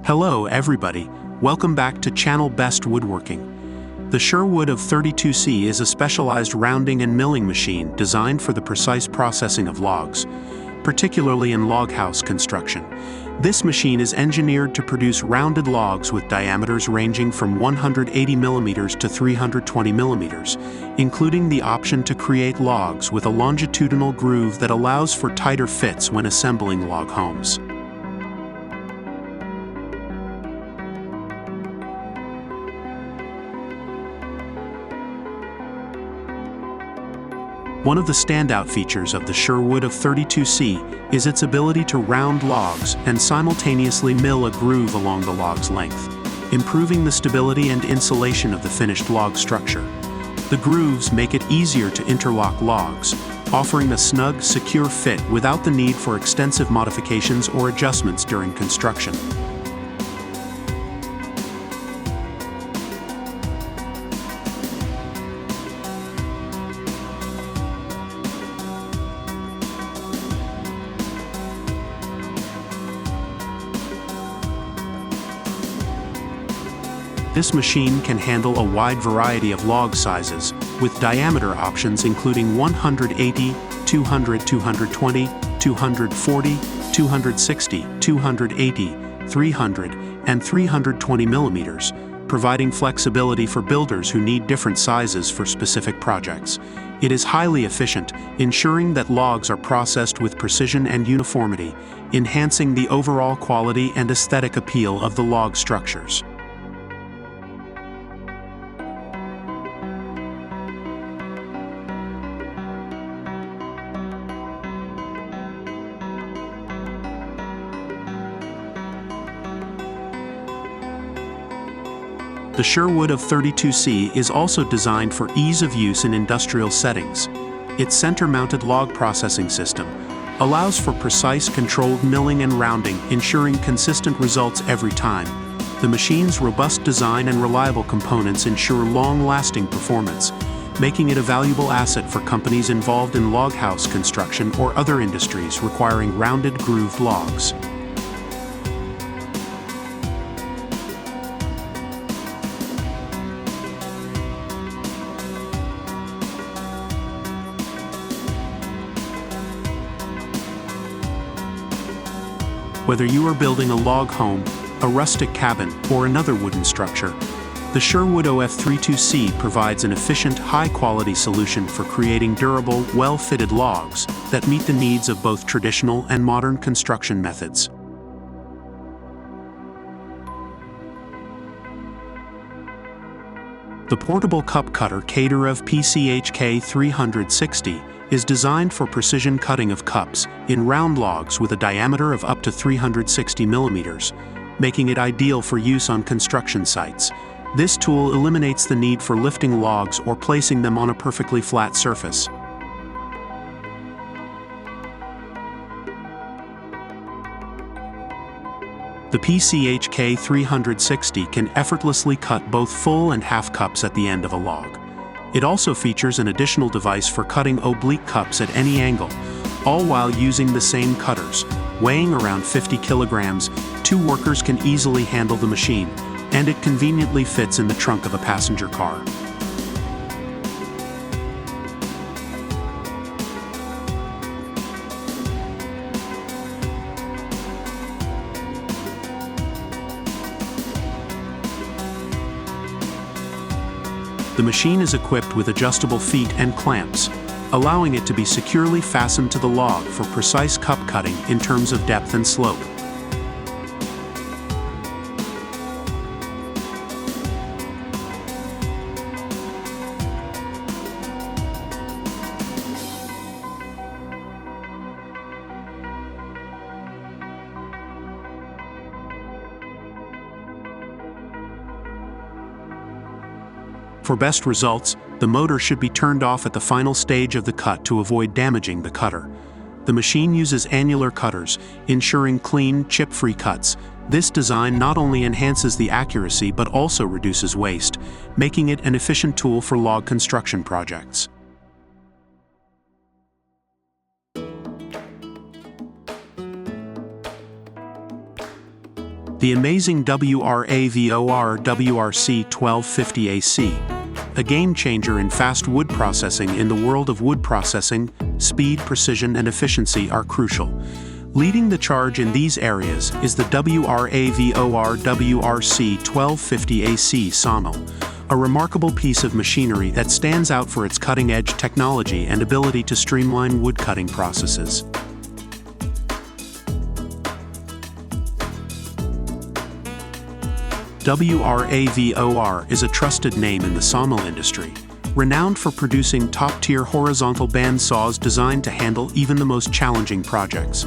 Hello everybody, welcome back to Channel Best Woodworking. The Sherwood of 32C is a specialized rounding and milling machine designed for the precise processing of logs, particularly in log house construction. This machine is engineered to produce rounded logs with diameters ranging from 180 millimeters to 320 millimeters, including the option to create logs with a longitudinal groove that allows for tighter fits when assembling log homes. One of the standout features of the Sherwood of 32C is its ability to round logs and simultaneously mill a groove along the log's length, improving the stability and insulation of the finished log structure. The grooves make it easier to interlock logs, offering a snug, secure fit without the need for extensive modifications or adjustments during construction. This machine can handle a wide variety of log sizes, with diameter options including 180, 200, 220, 240, 260, 280, 300, and 320 millimeters, providing flexibility for builders who need different sizes for specific projects. It is highly efficient, ensuring that logs are processed with precision and uniformity, enhancing the overall quality and aesthetic appeal of the log structures. The Sherwood of 32C is also designed for ease of use in industrial settings. Its center-mounted log processing system allows for precise, controlled milling and rounding, ensuring consistent results every time. The machine's robust design and reliable components ensure long-lasting performance, making it a valuable asset for companies involved in log house construction or other industries requiring rounded, grooved logs. Whether you are building a log home, a rustic cabin, or another wooden structure, the Sherwood OF32C provides an efficient, high-quality solution for creating durable, well-fitted logs that meet the needs of both traditional and modern construction methods. The portable cup cutter Cater of PCHK 360 is designed for precision cutting of cups in round logs with a diameter of up to 360 millimeters, making it ideal for use on construction sites. This tool eliminates the need for lifting logs or placing them on a perfectly flat surface. The PCHK 360 can effortlessly cut both full and half cups at the end of a log. It also features an additional device for cutting oblique cups at any angle, all while using the same cutters. Weighing around 50 kilograms, 2 workers can easily handle the machine, and it conveniently fits in the trunk of a passenger car. The machine is equipped with adjustable feet and clamps, allowing it to be securely fastened to the log for precise cup cutting in terms of depth and slope. For best results, the motor should be turned off at the final stage of the cut to avoid damaging the cutter. The machine uses annular cutters, ensuring clean, chip-free cuts. This design not only enhances the accuracy but also reduces waste, making it an efficient tool for log construction projects. The amazing WRAVOR WRC1250AC, a game changer in fast wood processing. In the world of wood processing, speed, precision, and efficiency are crucial. Leading the charge in these areas is the WRAVOR WRC1250AC sawmill, a remarkable piece of machinery that stands out for its cutting-edge technology and ability to streamline wood-cutting processes. WRAVOR is a trusted name in the sawmill industry, renowned for producing top-tier horizontal band saws designed to handle even the most challenging projects.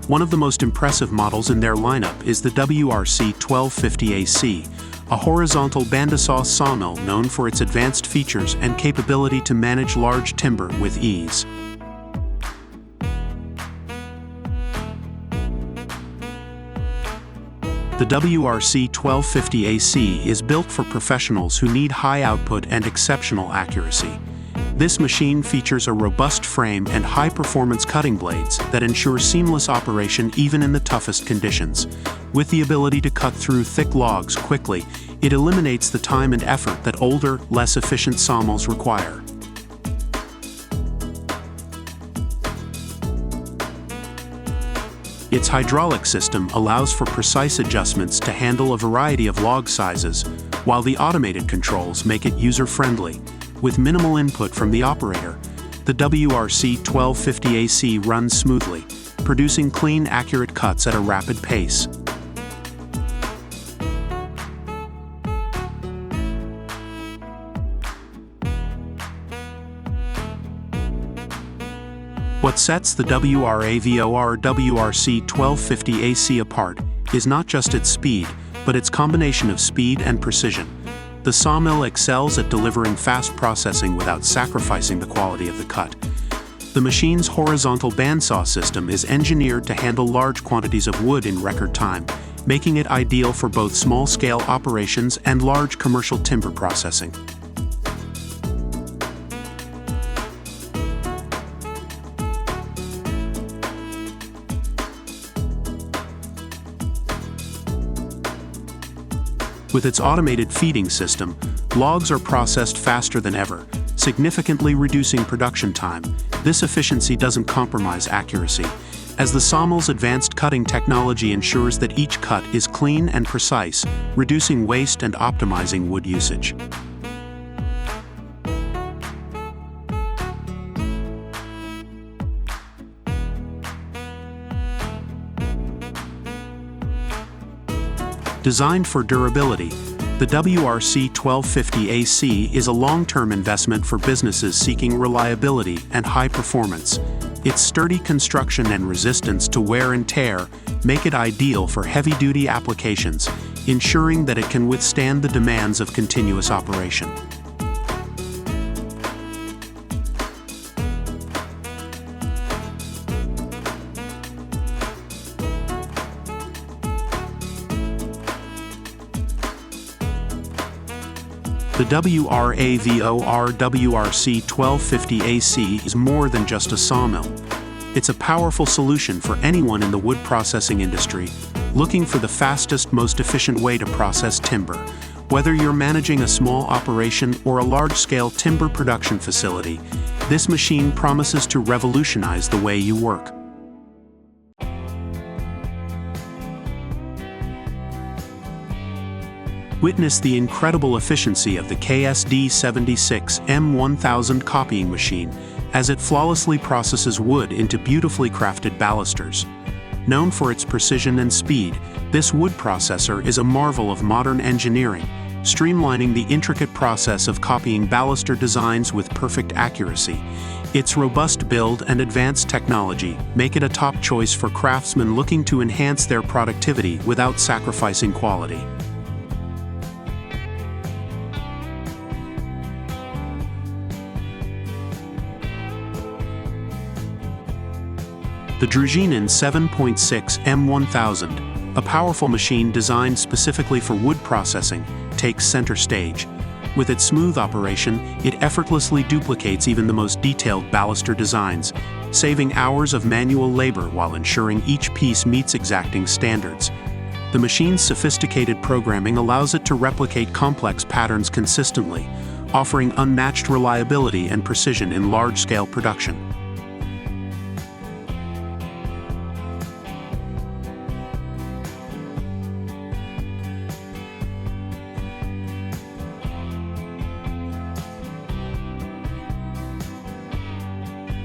One of the most impressive models in their lineup is the WRC1250AC, a horizontal bandasaw sawmill known for its advanced features and capability to manage large timber with ease. The WRC1250AC is built for professionals who need high output and exceptional accuracy. This machine features a robust frame and high-performance cutting blades that ensure seamless operation even in the toughest conditions. With the ability to cut through thick logs quickly, it eliminates the time and effort that older, less efficient sawmills require. Its hydraulic system allows for precise adjustments to handle a variety of log sizes, while the automated controls make it user-friendly. With minimal input from the operator, the WRC1250AC runs smoothly, producing clean, accurate cuts at a rapid pace. What sets the WRAVOR WRC1250AC apart is not just its speed, but its combination of speed and precision. The sawmill excels at delivering fast processing without sacrificing the quality of the cut. The machine's horizontal bandsaw system is engineered to handle large quantities of wood in record time, making it ideal for both small-scale operations and large commercial timber processing. With its automated feeding system, logs are processed faster than ever, significantly reducing production time. This efficiency doesn't compromise accuracy, as the sawmill's advanced cutting technology ensures that each cut is clean and precise, reducing waste and optimizing wood usage. Designed for durability, the WRC1250AC is a long-term investment for businesses seeking reliability and high performance. Its sturdy construction and resistance to wear and tear make it ideal for heavy-duty applications, ensuring that it can withstand the demands of continuous operation. The WRAVOR WRC1250AC is more than just a sawmill. It's a powerful solution for anyone in the wood processing industry looking for the fastest, most efficient way to process timber. Whether you're managing a small operation or a large-scale timber production facility, this machine promises to revolutionize the way you work. Witness the incredible efficiency of the KSD76 M1000 copying machine as it flawlessly processes wood into beautifully crafted balusters. Known for its precision and speed, this wood processor is a marvel of modern engineering, streamlining the intricate process of copying baluster designs with perfect accuracy. Its robust build and advanced technology make it a top choice for craftsmen looking to enhance their productivity without sacrificing quality. The Družinin 7.6 M1000, a powerful machine designed specifically for wood processing, takes center stage. With its smooth operation, it effortlessly duplicates even the most detailed baluster designs, saving hours of manual labor while ensuring each piece meets exacting standards. The machine's sophisticated programming allows it to replicate complex patterns consistently, offering unmatched reliability and precision in large-scale production.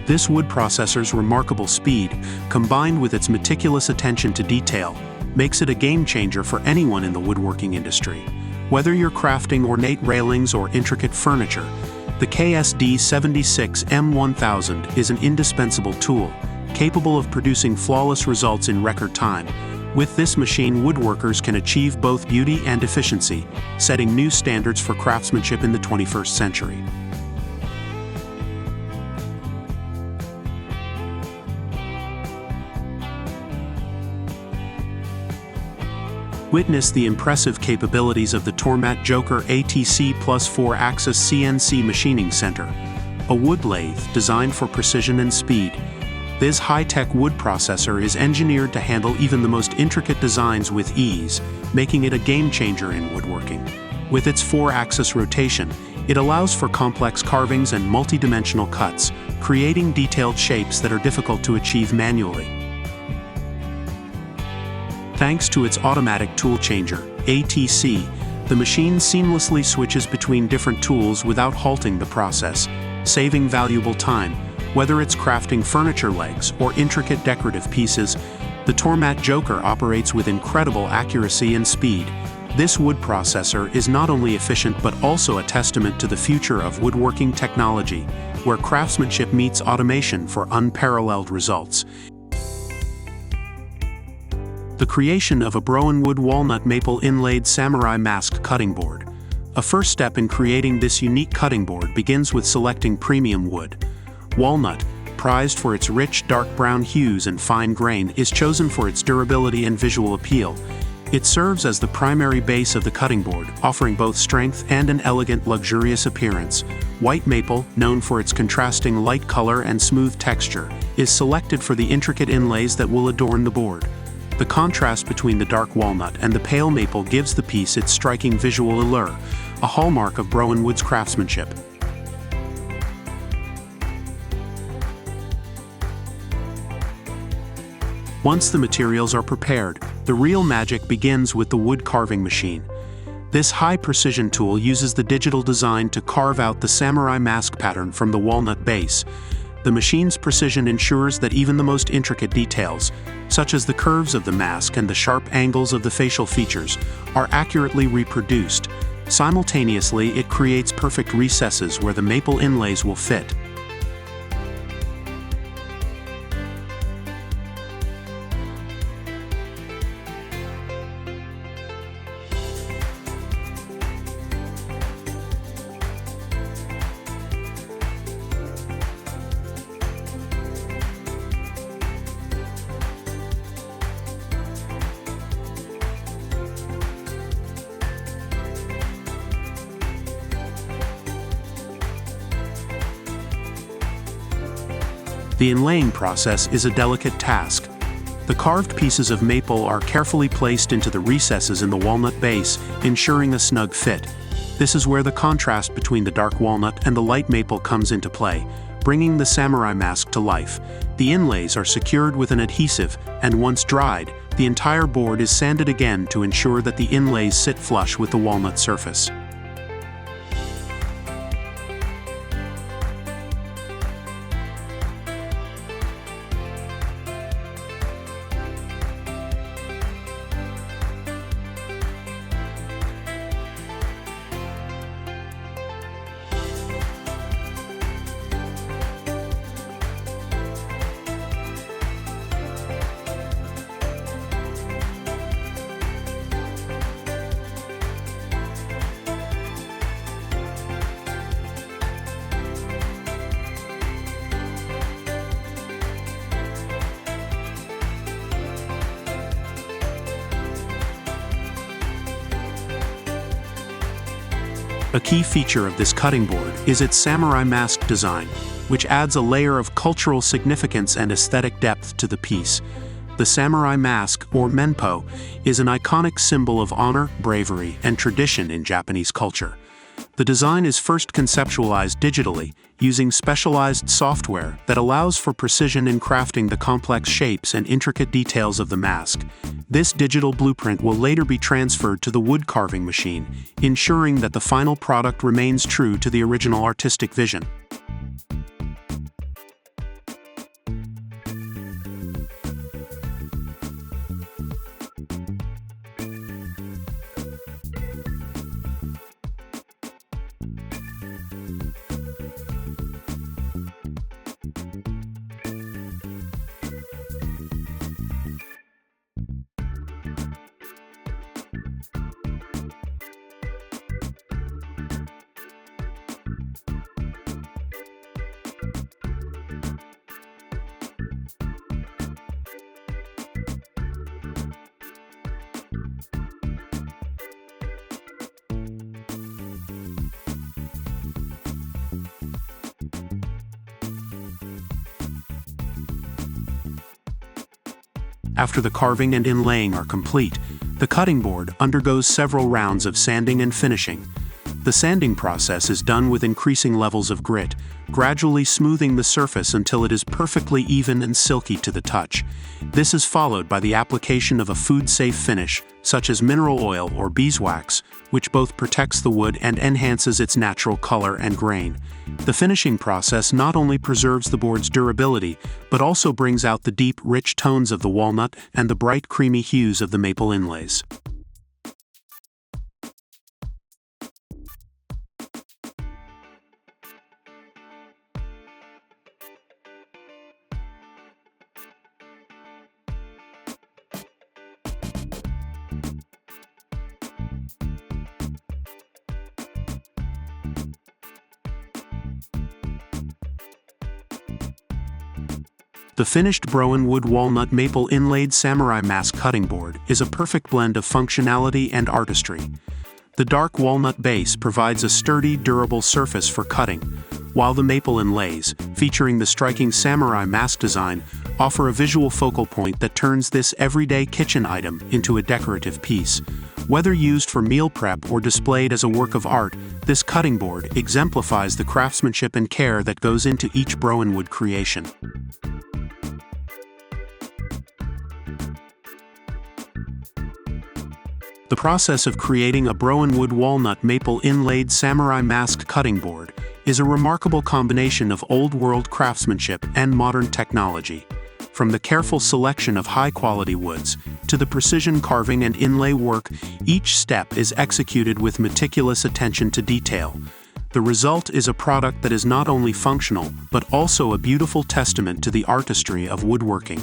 This wood processor's remarkable speed, combined with its meticulous attention to detail, makes it a game-changer for anyone in the woodworking industry. Whether you're crafting ornate railings or intricate furniture, the KSD76M1000 is an indispensable tool, capable of producing flawless results in record time. With this machine, woodworkers can achieve both beauty and efficiency, setting new standards for craftsmanship in the 21st century. Witness the impressive capabilities of the Tormat Joker ATC Plus 4-axis CNC machining center, a wood lathe designed for precision and speed. This high-tech wood processor is engineered to handle even the most intricate designs with ease, making it a game-changer in woodworking. With its 4-axis rotation, it allows for complex carvings and multi-dimensional cuts, creating detailed shapes that are difficult to achieve manually. Thanks to its automatic tool changer, ATC, the machine seamlessly switches between different tools without halting the process, saving valuable time. Whether it's crafting furniture legs or intricate decorative pieces, the Tormat Joker operates with incredible accuracy and speed. This wood processor is not only efficient but also a testament to the future of woodworking technology, where craftsmanship meets automation for unparalleled results. The creation of a Brownwood walnut maple inlaid samurai mask cutting board. A first step in creating this unique cutting board begins with selecting premium wood. Walnut, prized for its rich dark brown hues and fine grain, is chosen for its durability and visual appeal. It serves as the primary base of the cutting board, offering both strength and an elegant, luxurious appearance. White maple, known for its contrasting light color and smooth texture, is selected for the intricate inlays that will adorn the board. The contrast between the dark walnut and the pale maple gives the piece its striking visual allure, a hallmark of Brownwood's craftsmanship. Once the materials are prepared, the real magic begins with the wood carving machine. This high-precision tool uses the digital design to carve out the samurai mask pattern from the walnut base. The machine's precision ensures that even the most intricate details, such as the curves of the mask and the sharp angles of the facial features, are accurately reproduced. Simultaneously, it creates perfect recesses where the maple inlays will fit. The inlaying process is a delicate task. The carved pieces of maple are carefully placed into the recesses in the walnut base, ensuring a snug fit. This is where the contrast between the dark walnut and the light maple comes into play, bringing the samurai mask to life. The inlays are secured with an adhesive, and once dried, the entire board is sanded again to ensure that the inlays sit flush with the walnut surface. A key feature of this cutting board is its samurai mask design, which adds a layer of cultural significance and aesthetic depth to the piece. The samurai mask, or menpo, is an iconic symbol of honor, bravery, and tradition in Japanese culture. The design is first conceptualized digitally, using specialized software that allows for precision in crafting the complex shapes and intricate details of the mask. This digital blueprint will later be transferred to the wood carving machine, ensuring that the final product remains true to the original artistic vision. After the carving and inlaying are complete, the cutting board undergoes several rounds of sanding and finishing. The sanding process is done with increasing levels of grit, gradually smoothing the surface until it is perfectly even and silky to the touch. This is followed by the application of a food-safe finish, such as mineral oil or beeswax, which both protects the wood and enhances its natural color and grain. The finishing process not only preserves the board's durability, but also brings out the deep, rich tones of the walnut and the bright, creamy hues of the maple inlays. The finished Broen wood walnut maple inlaid samurai mask cutting board is a perfect blend of functionality and artistry. The dark walnut base provides a sturdy, durable surface for cutting, while the maple inlays, featuring the striking samurai mask design, offer a visual focal point that turns this everyday kitchen item into a decorative piece. Whether used for meal prep or displayed as a work of art, this cutting board exemplifies the craftsmanship and care that goes into each Broen wood creation. The process of creating a Broen wood walnut maple inlaid samurai mask cutting board is a remarkable combination of old-world craftsmanship and modern technology. From the careful selection of high-quality woods to the precision carving and inlay work, each step is executed with meticulous attention to detail. The result is a product that is not only functional, but also a beautiful testament to the artistry of woodworking.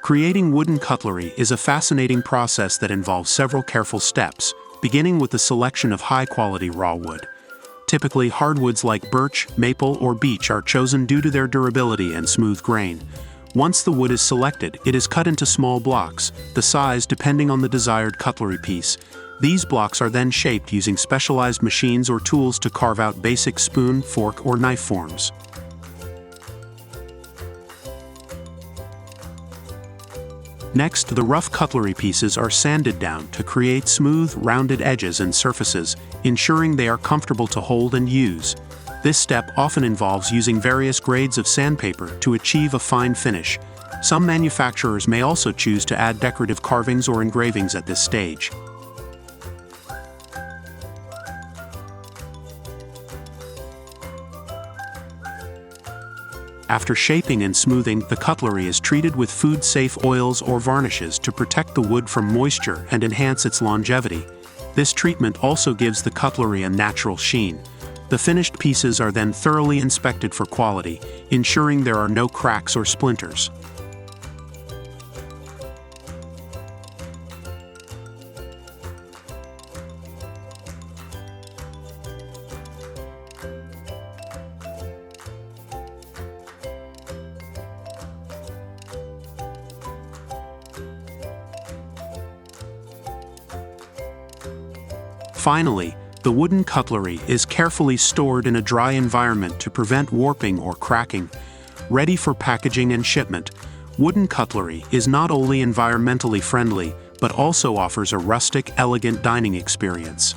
Creating wooden cutlery is a fascinating process that involves several careful steps, beginning with the selection of high-quality raw wood. Typically, hardwoods like birch, maple, or beech are chosen due to their durability and smooth grain. Once the wood is selected, it is cut into small blocks, the size depending on the desired cutlery piece. These blocks are then shaped using specialized machines or tools to carve out basic spoon, fork, or knife forms. Next, the rough cutlery pieces are sanded down to create smooth, rounded edges and surfaces, ensuring they are comfortable to hold and use. This step often involves using various grades of sandpaper to achieve a fine finish. Some manufacturers may also choose to add decorative carvings or engravings at this stage. After shaping and smoothing, the cutlery is treated with food-safe oils or varnishes to protect the wood from moisture and enhance its longevity. This treatment also gives the cutlery a natural sheen. The finished pieces are then thoroughly inspected for quality, ensuring there are no cracks or splinters. Finally, The wooden cutlery is carefully stored in a dry environment to prevent warping or cracking. Ready for packaging and shipment, wooden cutlery is not only environmentally friendly, but also offers a rustic, elegant dining experience.